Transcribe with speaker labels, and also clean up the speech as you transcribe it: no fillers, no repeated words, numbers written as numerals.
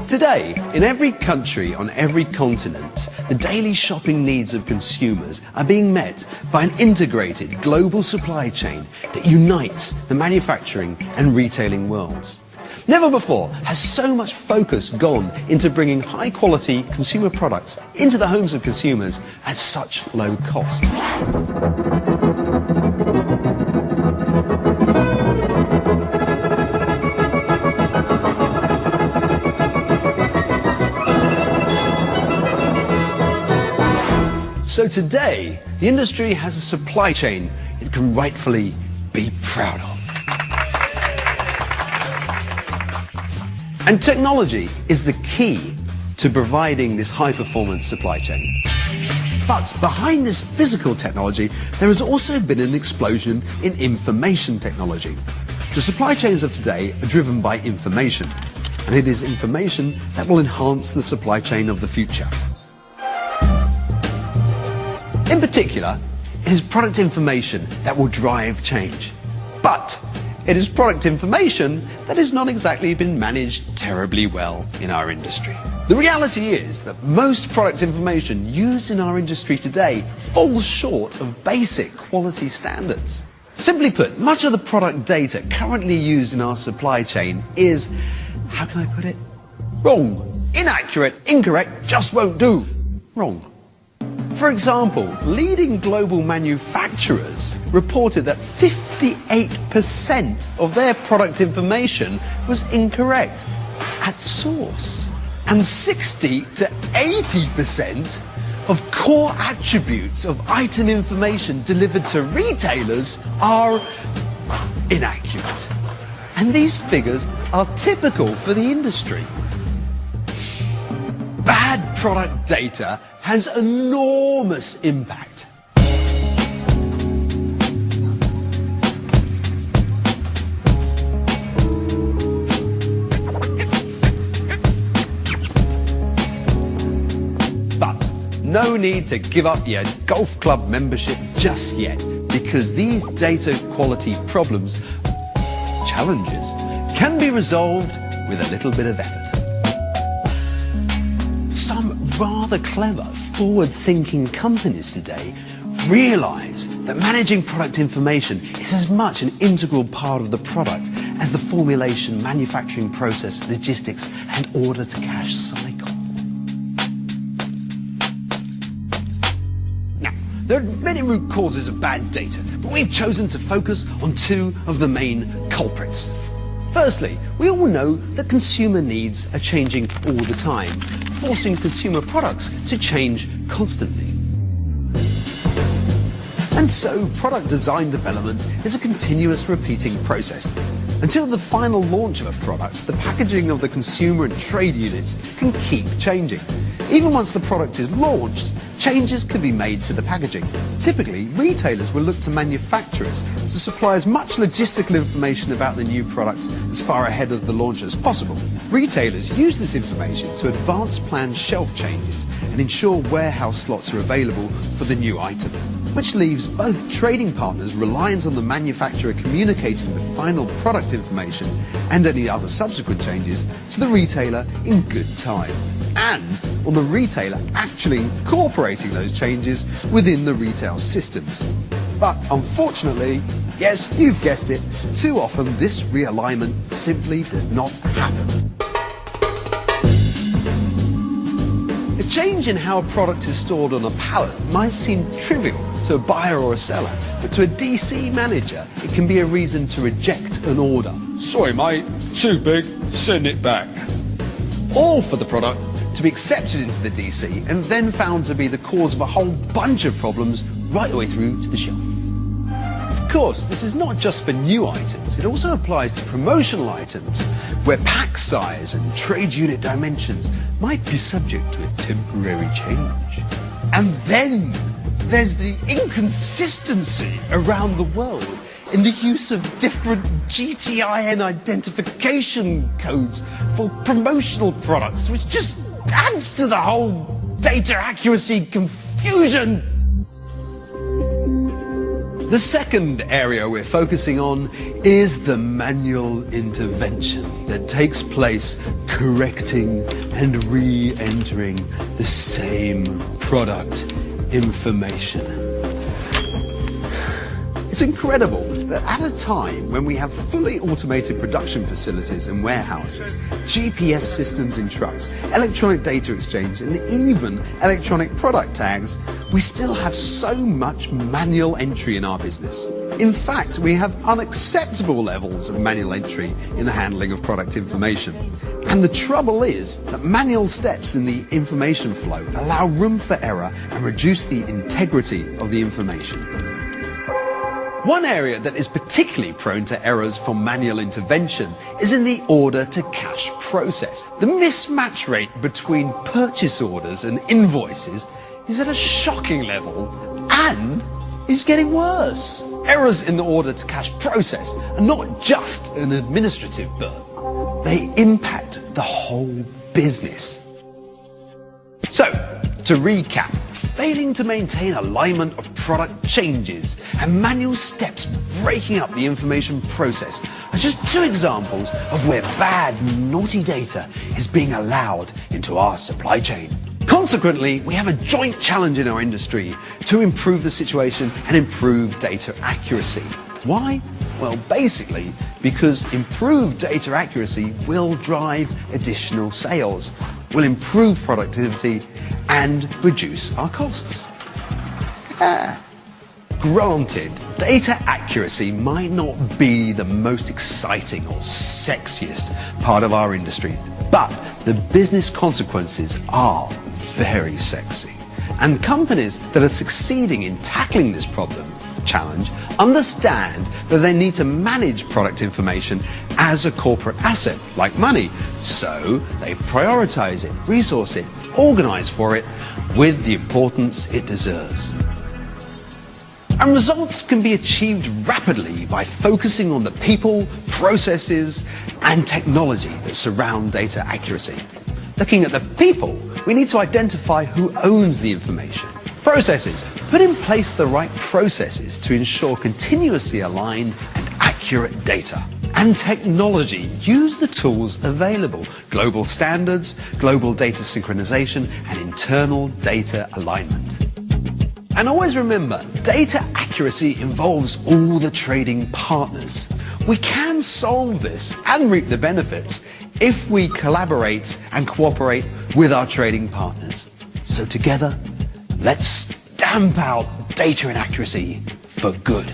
Speaker 1: Today, in every country on every continent, the daily shopping needs of consumers are being met by an integrated global supply chain that unites the manufacturing and retailing worlds. Never before has so much focus gone into bringing high-quality consumer products into the homes of consumers at such low cost. So today, the industry has a supply chain it can rightfully be proud of. And technology is the key to providing this high-performance supply chain. But behind this physical technology, there has also been an explosion in information technology. The supply chains of today are driven by information, and it is information that will enhance the supply chain of the future. In particular, it is product information that will drive change. But it is product information that has not exactly been managed terribly well in our industry. The reality is that most product information used in our industry today falls short of basic quality standards. Simply put, much of the product data currently used in our supply chain is, how can I put it? Wrong, inaccurate, incorrect, just won't do. Wrong. For example, leading global manufacturers reported that 58% of their product information was incorrect at source, and 60 to 80% of core attributes of item information delivered to retailers are inaccurate. And these figures are typical for the industry. Bad product data has enormous impact. But no need to give up your golf club membership just yet, because these data quality problems, challenges, can be resolved with a little bit of effort. Some rather clever, forward-thinking companies today realize that managing product information is as much an integral part of the product as the formulation, manufacturing process, logistics, and order-to-cash cycle. Now, there are many root causes of bad data, but we've chosen to focus on two of the main culprits. Firstly, we all know that consumer needs are changing all the time, forcing consumer products to change constantly. And so, product design development is a continuous repeating process. Until the final launch of a product, the packaging of the consumer and trade units can keep changing. Even once the product is launched, changes can be made to the packaging. Typically, retailers will look to manufacturers to supply as much logistical information about the new product as far ahead of the launch as possible. Retailers use this information to advance planned shelf changes and ensure warehouse slots are available for the new item, which leaves both trading partners reliant on the manufacturer communicating the final product information and any other subsequent changes to the retailer in good time, and on the retailer actually incorporating those changes within the retail systems. But unfortunately, yes, you've guessed it, too often this realignment simply does not happen. A change in how a product is stored on a pallet might seem trivial to a buyer or a seller, but to a DC manager, it can be a reason to reject an order.
Speaker 2: Sorry mate, too big, send it back.
Speaker 1: Or for the product to be accepted into the DC and then found to be the cause of a whole bunch of problems right the way through to the shelf. Of course, this is not just for new items, it also applies to promotional items where pack size and trade unit dimensions might be subject to a temporary change. And then there's the inconsistency around the world in the use of different GTIN identification codes for promotional products, which just adds to the whole data accuracy confusion. The second area we're focusing on is the manual intervention that takes place correcting and re-entering the same product information. It's incredible that at a time when we have fully automated production facilities and warehouses, GPS systems in trucks, electronic data exchange, and even electronic product tags, we still have so much manual entry in our business. In fact, we have unacceptable levels of manual entry in the handling of product information. And the trouble is that manual steps in the information flow allow room for error and reduce the integrity of the information. One area that is particularly prone to errors from manual intervention is in the order-to-cash process. The mismatch rate between purchase orders and invoices is at a shocking level and is getting worse. Errors in the order-to-cash process are not just an administrative burden. They impact the whole business. So, to recap, failing to maintain alignment of product changes and manual steps breaking up the information process are just two examples of where bad, naughty data is being allowed into our supply chain. Consequently, we have a joint challenge in our industry to improve the situation and improve data accuracy. Why? Well, basically, because improved data accuracy will drive additional sales, will improve productivity, and reduce our costs. Granted, data accuracy might not be the most exciting or sexiest part of our industry, but the business consequences are very sexy. And companies that are succeeding in tackling this challenge understand that they need to manage product information as a corporate asset, like money. So they prioritize it, resource it, organize for it with the importance it deserves. And results can be achieved rapidly by focusing on the people, processes, and technology that surround data accuracy. Looking at the people, we need to identify who owns the information. Processes, put in place the right processes to ensure continuously aligned and accurate data. And technology, use the tools available, global standards, global data synchronization, and internal data alignment. And always remember, data accuracy involves all the trading partners. We can solve this and reap the benefits if we collaborate and cooperate with our trading partners. So together, let's stamp out data inaccuracy for good.